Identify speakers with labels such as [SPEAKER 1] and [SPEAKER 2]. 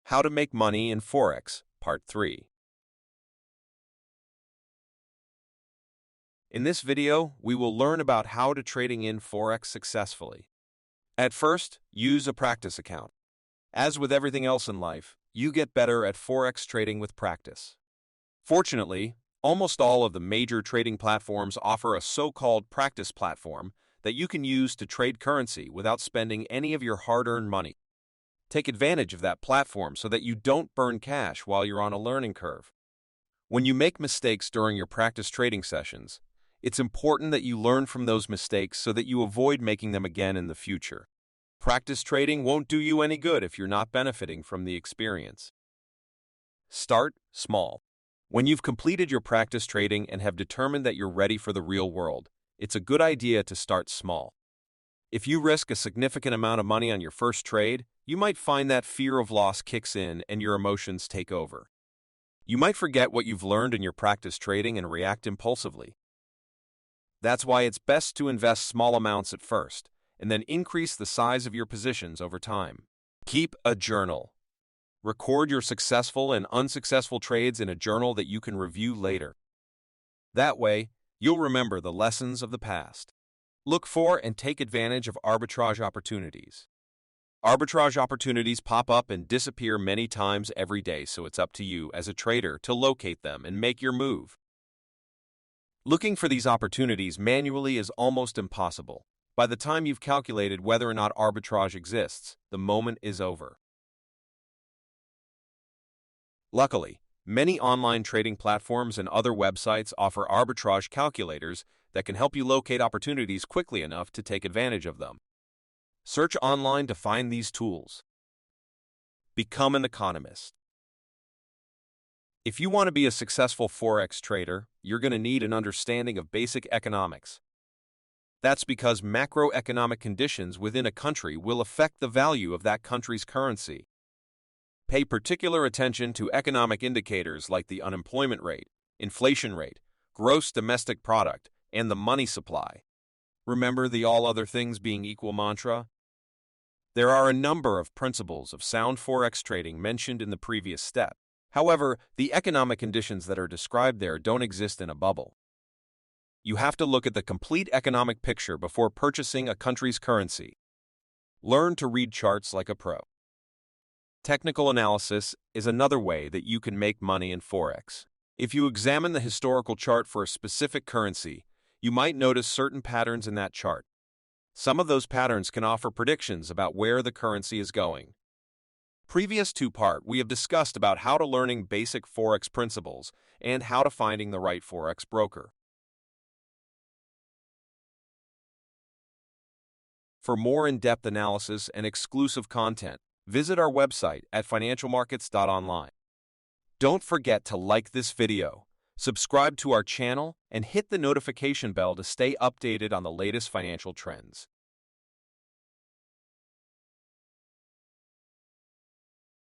[SPEAKER 1] How to Make Money in Forex, Part 3. In this video, we will learn about how to trading in Forex successfully. At first, use a practice account. As with everything else in life, you get better at Forex trading with practice. Fortunately, almost all of the major trading platforms offer a so-called practice platform that you can use to trade currency without spending any of your hard-earned money. Take advantage of that platform so that you don't burn cash while you're on a learning curve. When you make mistakes during your practice trading sessions, it's important that you learn from those mistakes so that you avoid making them again in the future. Practice trading won't do you any good if you're not benefiting from the experience. Start small. When you've completed your practice trading and have determined that you're ready for the real world, it's a good idea to start small. If you risk a significant amount of money on your first trade, you might find that fear of loss kicks in and your emotions take over. You might forget what you've learned in your practice trading and react impulsively. That's why it's best to invest small amounts at first, and then increase the size of your positions over time. Keep a journal. Record your successful and unsuccessful trades in a journal that you can review later. That way, you'll remember the lessons of the past. Look for and take advantage of arbitrage opportunities. Arbitrage opportunities pop up and disappear many times every day, so it's up to you as a trader to locate them and make your move. Looking for these opportunities manually is almost impossible. By the time you've calculated whether or not arbitrage exists, the moment is over. Luckily, many online trading platforms and other websites offer arbitrage calculators that can help you locate opportunities quickly enough to take advantage of them. Search online to find these tools. Become an economist. If you want to be a successful Forex trader, you're going to need an understanding of basic economics. That's because macroeconomic conditions within a country will affect the value of that country's currency. Pay particular attention to economic indicators like the unemployment rate, inflation rate, gross domestic product, and the money supply. Remember the all other things being equal mantra? There are a number of principles of sound Forex trading mentioned in the previous step. However, the economic conditions that are described there don't exist in a bubble. You have to look at the complete economic picture before purchasing a country's currency. Learn to read charts like a pro. Technical analysis is another way that you can make money in Forex. If you examine the historical chart for a specific currency, you might notice certain patterns in that chart. Some of those patterns can offer predictions about where the currency is going. Previous two-part, we have discussed about how to learning basic Forex principles and how to finding the right Forex broker. For more in-depth analysis and exclusive content, visit our website at financialmarkets.online. Don't forget to like this video, subscribe to our channel, and hit the notification bell to stay updated on the latest financial trends.